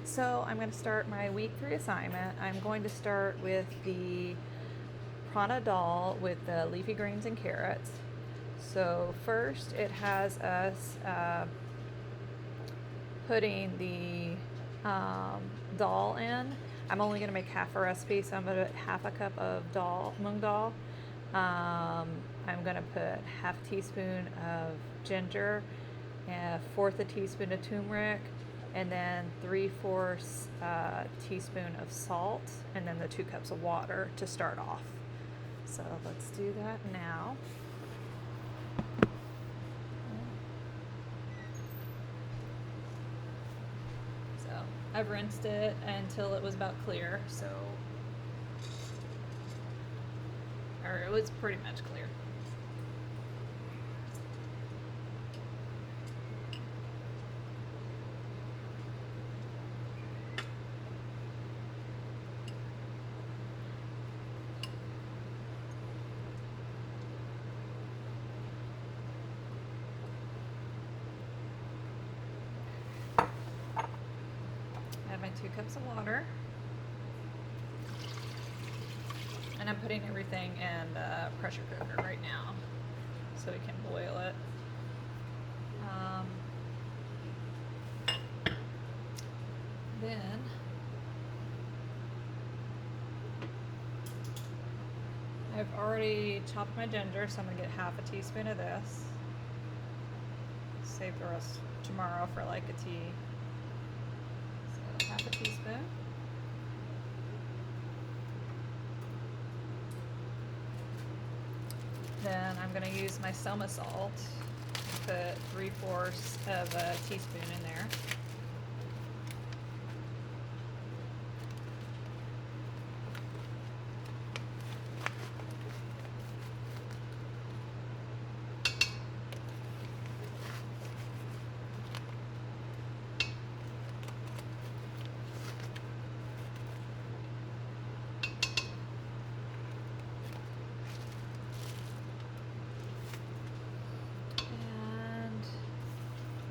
So I'm going to start my week 3 assignment. I'm going to start with the Prana Dahl with the leafy greens and carrots. So first it has us putting the dal in. I'm only going to make half a recipe, so I'm going to put half a cup of mung dal. I'm going to put half a teaspoon of ginger, a fourth a teaspoon of turmeric, and then 3/4 teaspoon of salt, and then the 2 cups of water to start off. So let's do that now. So I've rinsed it until it was about clear, or it was pretty much clear. Add my 2 cups of water. And I'm putting everything in the pressure cooker right now so we can boil it. Then I've already chopped my ginger, so I'm going to get half a teaspoon of this. Save the rest tomorrow for like a tea. So half a teaspoon. Then I'm going to use my Soma salt. Put 3/4 of a teaspoon in there.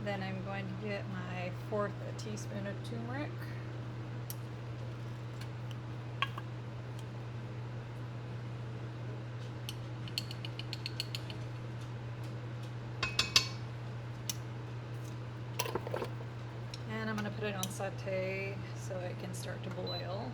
Then I'm going to get my 1/4 teaspoon of turmeric. And I'm going to put it on saute so it can start to boil.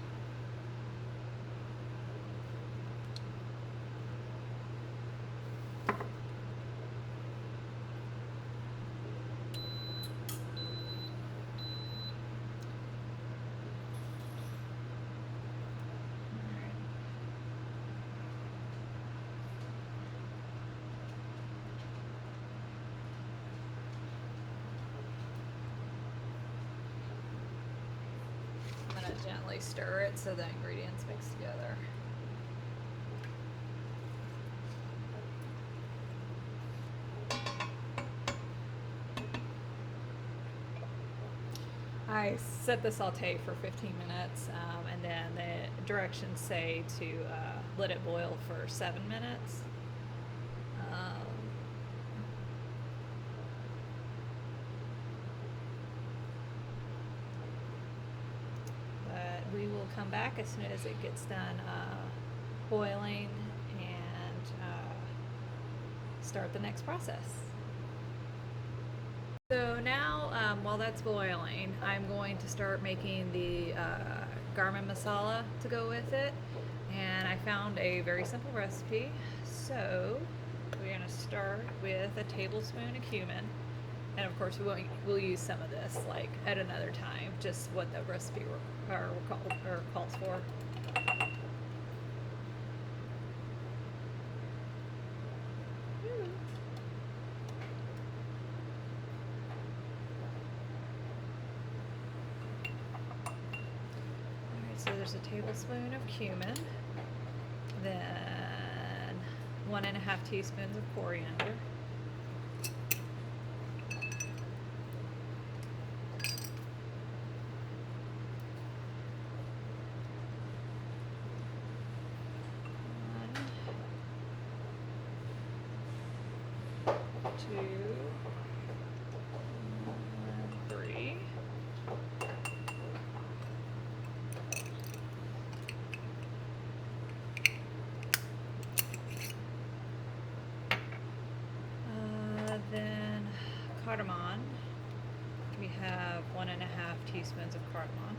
Gently stir it so the ingredients mix together. I set the saute for 15 minutes, and then the directions say to let it boil for 7 minutes. We will come back as soon as it gets done boiling and start the next process. So now, while that's boiling, I'm going to start making the garam masala to go with it. And I found a very simple recipe. So we're going to start with a tablespoon of cumin. And of course, we'll use some of this like at another time, just what the recipe calls for. Alright, so there's a tablespoon of cumin, then 1.5 teaspoons of coriander. teaspoons of cardamom.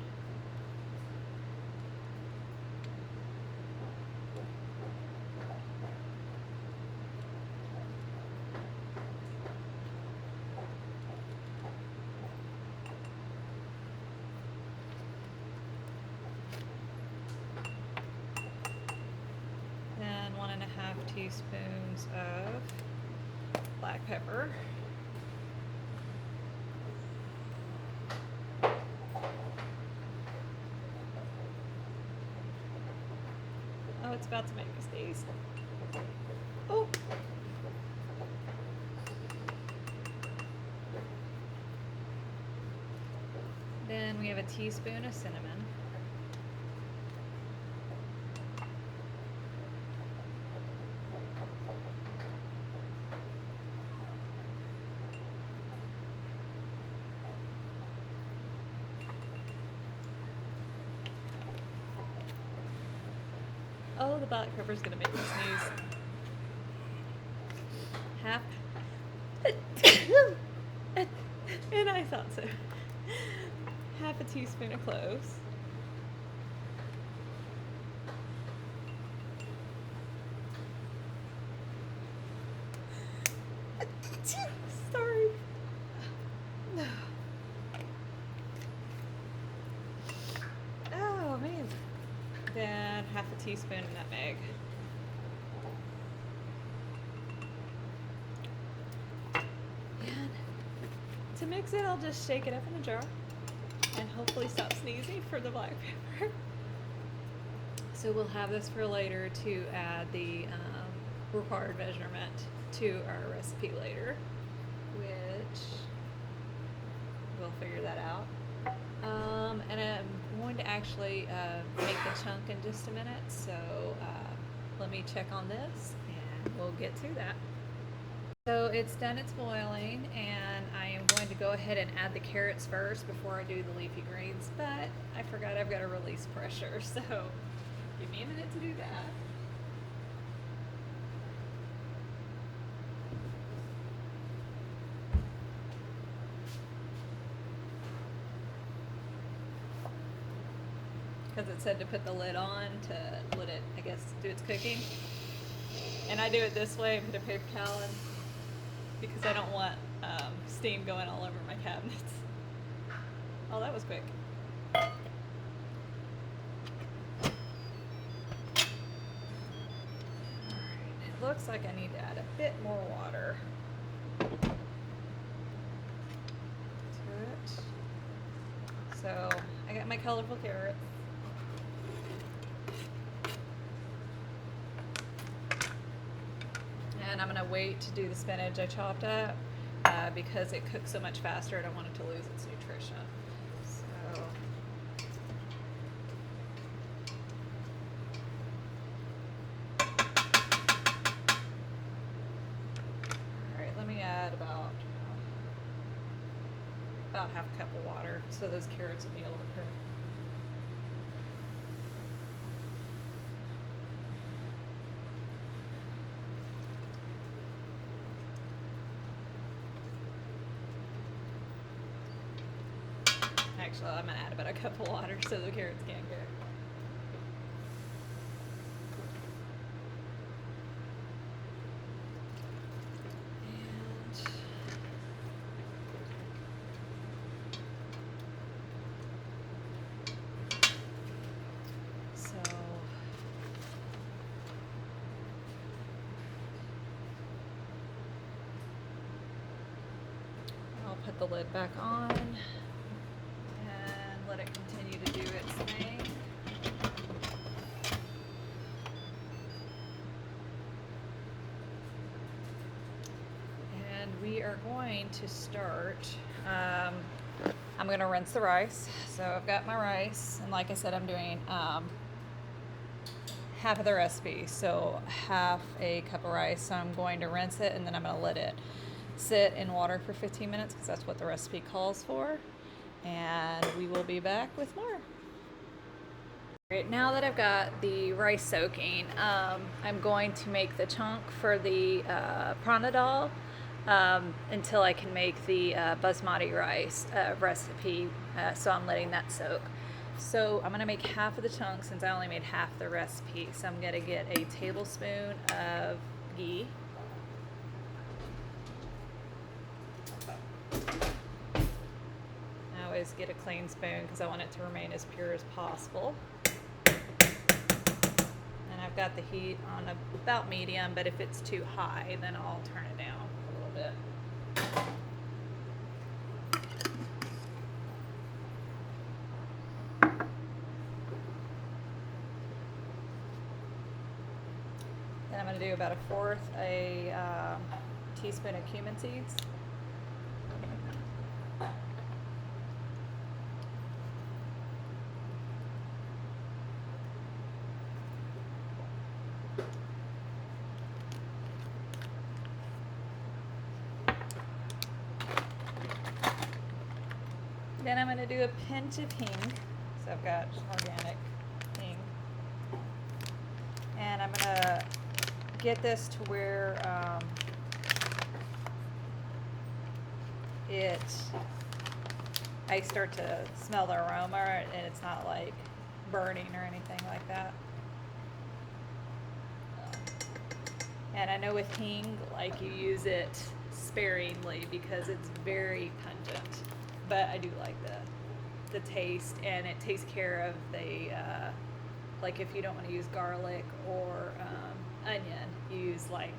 Then 1.5 teaspoons of black pepper. Oh, it's about to make me sneeze. Oh. Then we have a teaspoon of cinnamon. Oh, the black pepper's gonna make me sneeze. Half. And I thought so. Half a teaspoon of cloves. Sorry. Oh man. Then half a teaspoon of nutmeg. And to mix it, I'll just shake it up in a jar and hopefully stop sneezing for the black pepper. So we'll have this for later to add the required measurement to our recipe later, which we'll figure that out. And I'm going to actually make the chunk in just a minute, so let me check on this and we'll get to that. So it's done its boiling, and I am going to go ahead and add the carrots first before I do the leafy greens, but I forgot I've got to release pressure, so give me a minute to do that. Because it said to put the lid on to let it, I guess, do its cooking. And I do it this way with a paper towel because I don't want steam going all over my cabinets. Oh, that was quick. Alright, it looks like I need to add a bit more water to it. So I got my colorful carrots. And I'm going to wait to do the spinach I chopped up because it cooks so much faster. I don't want it to lose its nutrition. So, all right, let me add about half a cup of water so those carrots will be able to cook. Actually, I'm going to add about a cup of water so the carrots can cook. And so I'll put the lid back on. Let it continue to do its thing. And we are going to start, I'm going to rinse the rice. So I've got my rice, and like I said, I'm doing half of the recipe, so half a cup of rice. So I'm going to rinse it, and then I'm going to let it sit in water for 15 minutes because that's what the recipe calls for. And we will be back with more. Alright, now that I've got the rice soaking, I'm going to make the chunk for the Prana Dahl. until I can make the basmati rice recipe. So I'm letting that soak. So I'm gonna make half of the chunk since I only made half the recipe. So I'm gonna get a tablespoon of ghee. I always get a clean spoon because I want it to remain as pure as possible. And I've got the heat on about medium, but if it's too high, then I'll turn it down a little bit. Then I'm going to do about 1/4 teaspoon of cumin seeds. Then I'm going to do a pinch of hing. So I've got organic hing. And I'm going to get this to where I start to smell the aroma and it's not like burning or anything like that. And I know with hing, like you use it sparingly because it's very pungent, but I do like the taste, and it takes care of the like if you don't want to use garlic or onion, you use like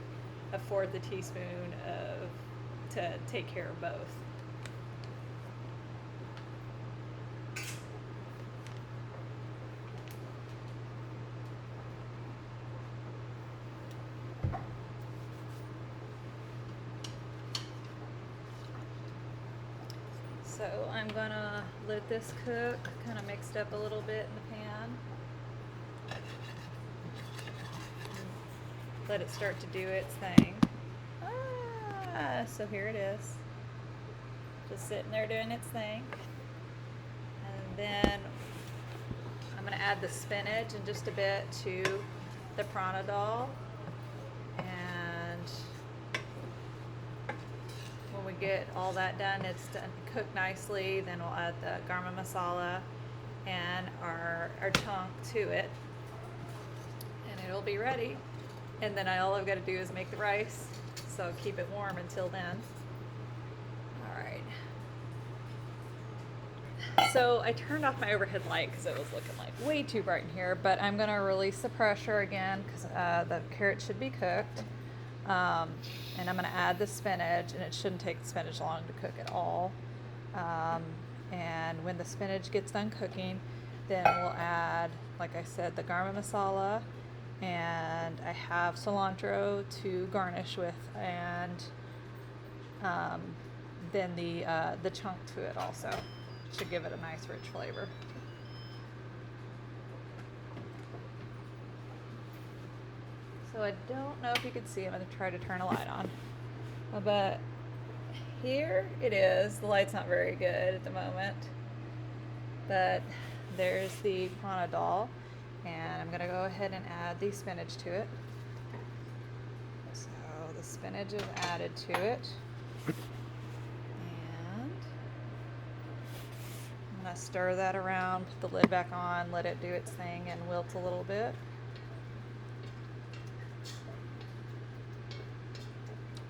1/4 teaspoon to take care of both. So I'm gonna let this cook, kind of mixed up a little bit in the pan. Let it start to do its thing. So here it is. Just sitting there doing its thing. And then I'm gonna add the spinach in just a bit to the Prana Dahl. And when we get all that done, it's done cooked nicely, then we'll add the garam masala and our chunk to it, and it'll be ready. And then all I've got to do is make the rice, so keep it warm until then. All right. So I turned off my overhead light because it was looking like way too bright in here, but I'm gonna release the pressure again because the carrot should be cooked. And I'm going to add the spinach, and it shouldn't take the spinach long to cook at all. And when the spinach gets done cooking, then we'll add, like I said, the garam masala, and I have cilantro to garnish with, and then the chunk to it also should give it a nice rich flavor. So I don't know if you can see, I'm going to try to turn a light on. But here it is. The light's not very good at the moment. But there's the Prana Dahl. And I'm going to go ahead and add the spinach to it. So the spinach is added to it. And I'm going to stir that around, put the lid back on, let it do its thing and wilt a little bit.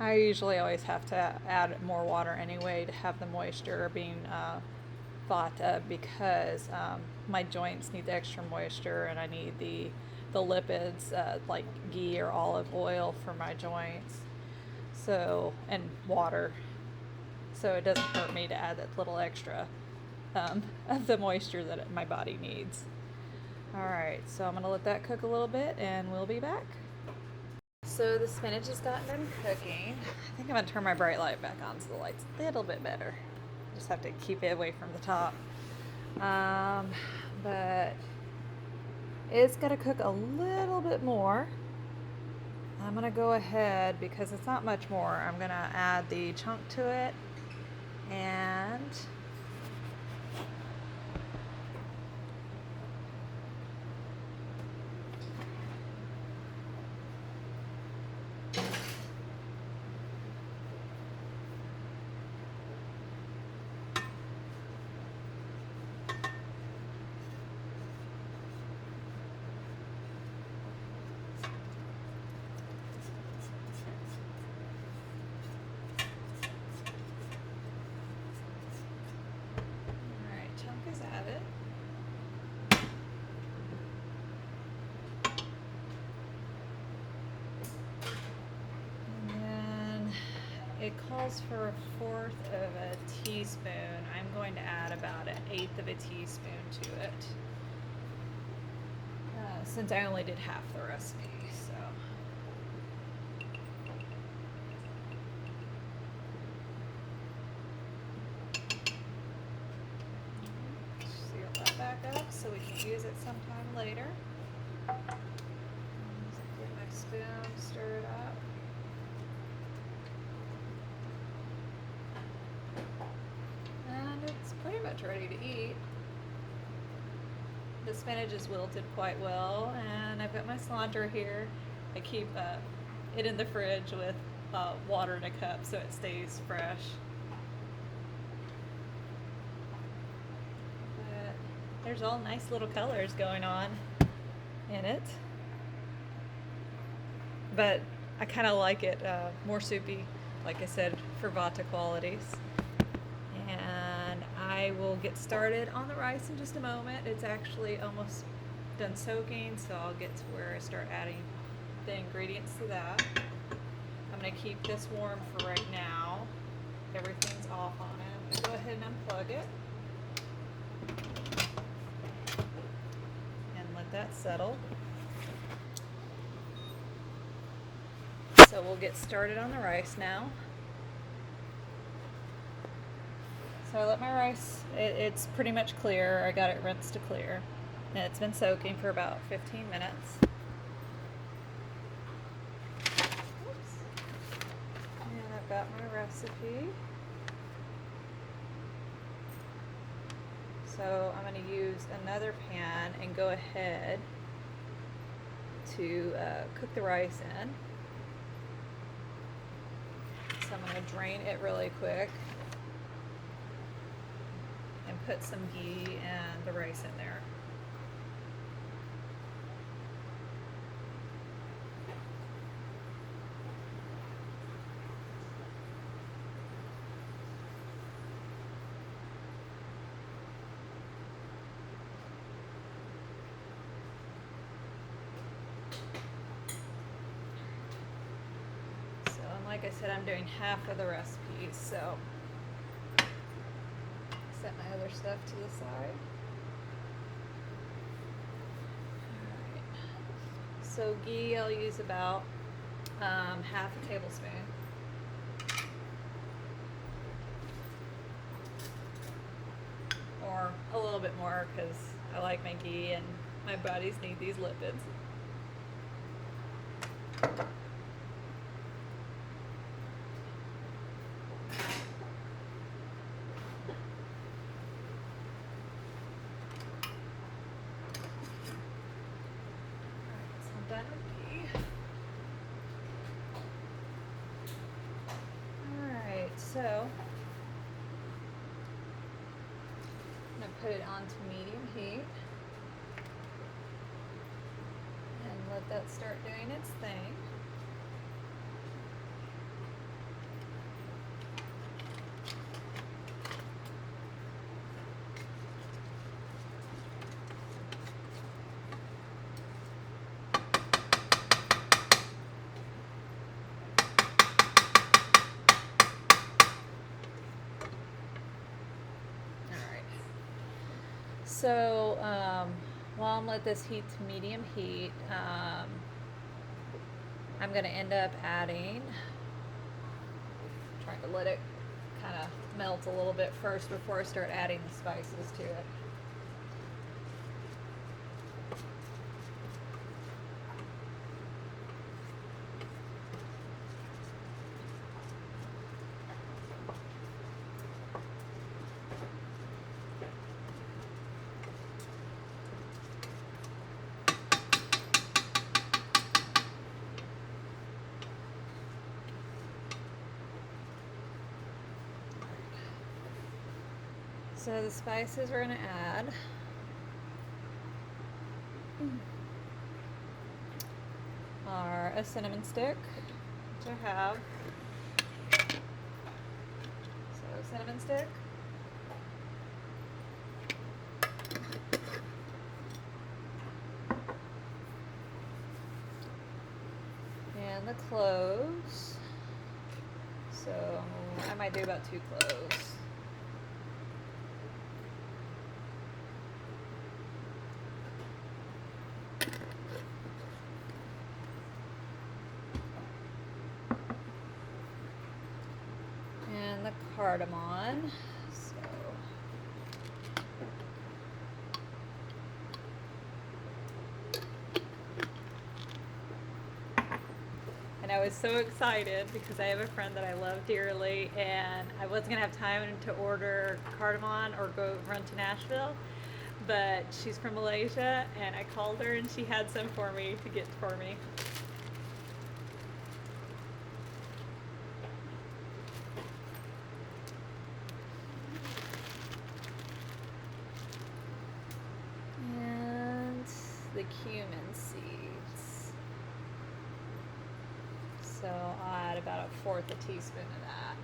I usually always have to add more water anyway to have the moisture being thought of, because my joints need the extra moisture, and I need the lipids like ghee or olive oil for my joints. So, and water. So it doesn't hurt me to add that little extra of the moisture that my body needs. All right, so I'm gonna let that cook a little bit and we'll be back. So the spinach has gotten done cooking. I think I'm gonna turn my bright light back on so the light's a little bit better. Just have to keep it away from the top. But it's gonna cook a little bit more. I'm gonna go ahead, because it's not much more, I'm gonna add the chunk to it, and it calls for 1/4 of a teaspoon. I'm going to add about 1/8 of a teaspoon to it, since I only did half the recipe. So seal that back up so we can use it sometime later. Get my spoon, stir it up. And it's pretty much ready to eat. The spinach is wilted quite well, and I've got my cilantro here. I keep it in the fridge with water in a cup so it stays fresh. But there's all nice little colors going on in it. But I kind of like it more soupy, like I said, for vata qualities. And I will get started on the rice in just a moment. It's actually almost done soaking, so I'll get to where I start adding the ingredients to that. I'm going to keep this warm for right now. Everything's off on it. I'm going to go ahead and unplug it and let that settle. So we'll get started on the rice now. So I let my rice, it's pretty much clear. I got it rinsed to clear. And it's been soaking for about 15 minutes. Oops. And I've got my recipe. So I'm going to use another pan and go ahead to cook the rice in. So I'm going to drain it really quick and put some ghee and the rice in there. So, and like I said, I'm doing half of the recipe, so set my other stuff to the side. Alright. So ghee, I'll use about half a tablespoon. Or a little bit more because I like my ghee and my bodies need these lipids. Alright, so I'm going to put it onto medium heat and let that start doing its thing. So while I'm let this heat to medium heat, I'm going to end up adding, trying to let it kind of melt a little bit first before I start adding the spices to it. So the spices we're going to add are a cinnamon stick, which I have. So cinnamon stick, and the cloves. So I might do about 2 cloves. And the cardamom. So and I was so excited because I have a friend that I love dearly, and I wasn't gonna have time to order cardamom or go run to Nashville, but she's from Malaysia, and I called her and she had some for me to get for me. And the cumin seeds. So I'll add about 1/4 teaspoon of that.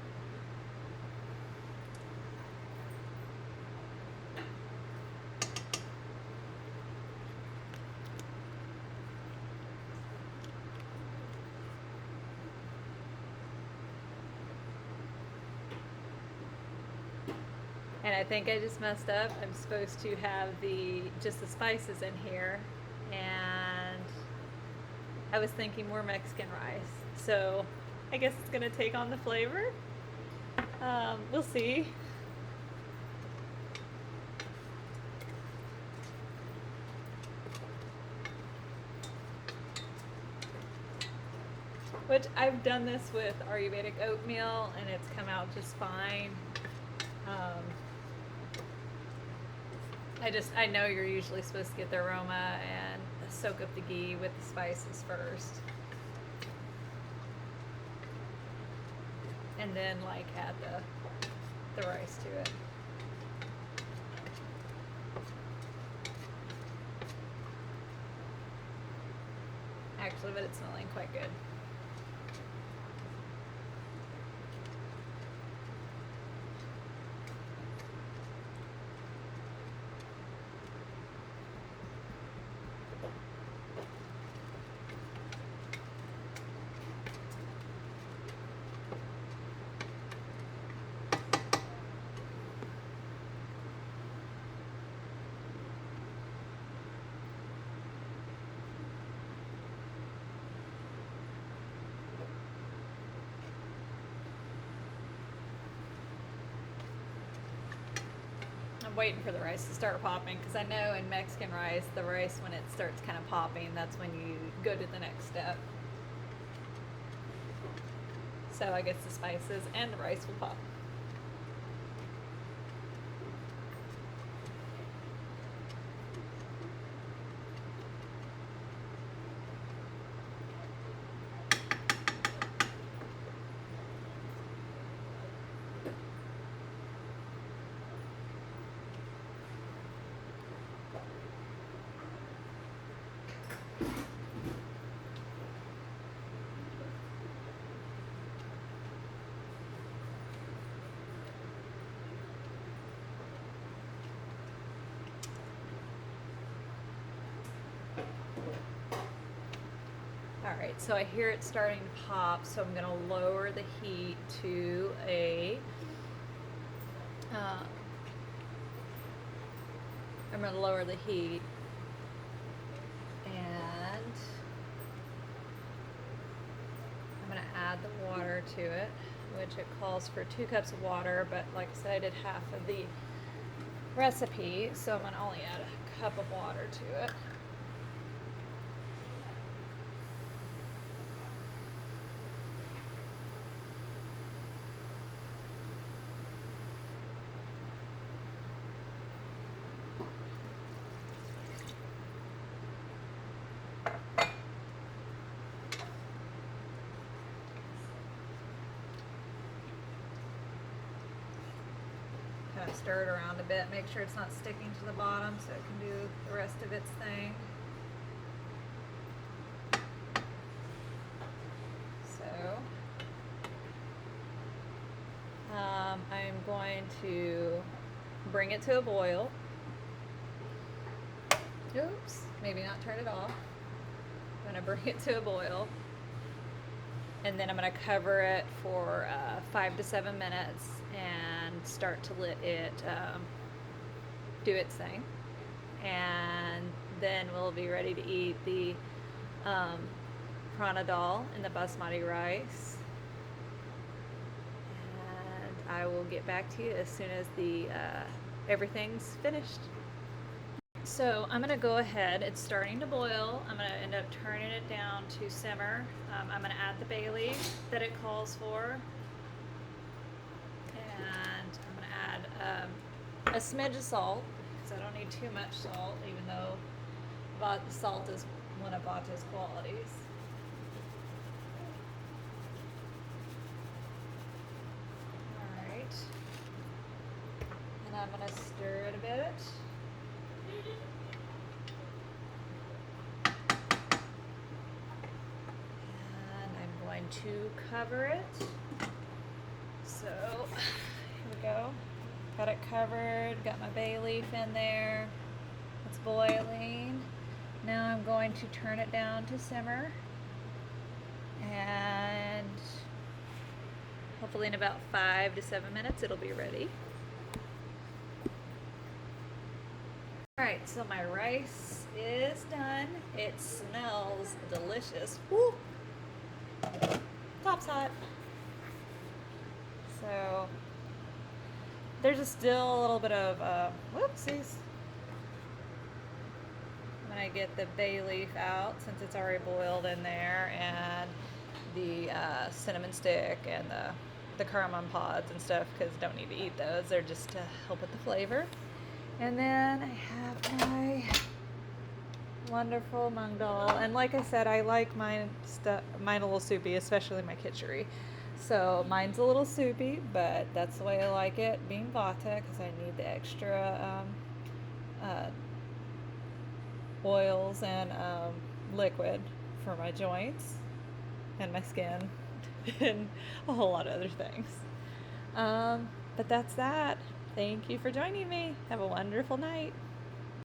And I think I just messed up. I'm supposed to have just the spices in here, and I was thinking more Mexican rice. So I guess it's gonna take on the flavor. We'll see. Which I've done this with Ayurvedic oatmeal, and it's come out just fine. I know you're usually supposed to get the aroma and soak up the ghee with the spices first. And then like add the rice to it. Actually, but it's smelling quite good. Waiting for the rice to start popping, because I know in Mexican rice, the rice, when it starts kind of popping, that's when you go to the next step. So I guess the spices and the rice will pop. Alright, so I hear it starting to pop, so I'm going to lower the heat to I'm going to lower the heat, and I'm going to add the water to it, which it calls for 2 cups of water, but like I said, I did half of the recipe, so I'm going to only add a cup of water to it. Kind of stir it around a bit, make sure it's not sticking to the bottom so it can do the rest of its thing. So I'm going to bring it to a boil. Oops, maybe not turn it off. I'm going to bring it to a boil. and then I'm going to cover it for 5 to 7 minutes and start to let it do its thing. And then we'll be ready to eat the Prana Dahl and the Basmati rice. And I will get back to you as soon as the everything's finished. So I'm going to go ahead, it's starting to boil. I'm going to end up turning it down to simmer. I'm going to add the bay leaf that it calls for. And I'm going to add a smidge of salt, because I don't need too much salt, even though salt is one of Vata's qualities. Alright. And I'm going to stir it a bit. To cover it. So here we go. Got it covered, got my bay leaf in there. It's boiling. Now I'm going to turn it down to simmer. And hopefully in about 5 to 7 minutes it'll be ready. Alright, so my rice is done. It smells delicious. Woo! Top's hot. So there's still a little bit of whoopsies. I'm gonna get the bay leaf out since it's already boiled in there, and the cinnamon stick and the cardamom pods and stuff, because I don't need to eat those. They're just to help with the flavor. And then I have my wonderful mung dal, and like I said, I like mine a little soupy, especially my kitchery. So mine's a little soupy, but that's the way I like it, being Vata, because I need the extra oils and liquid for my joints and my skin and a whole lot of other things. But that's that. Thank you for joining me. Have a wonderful night.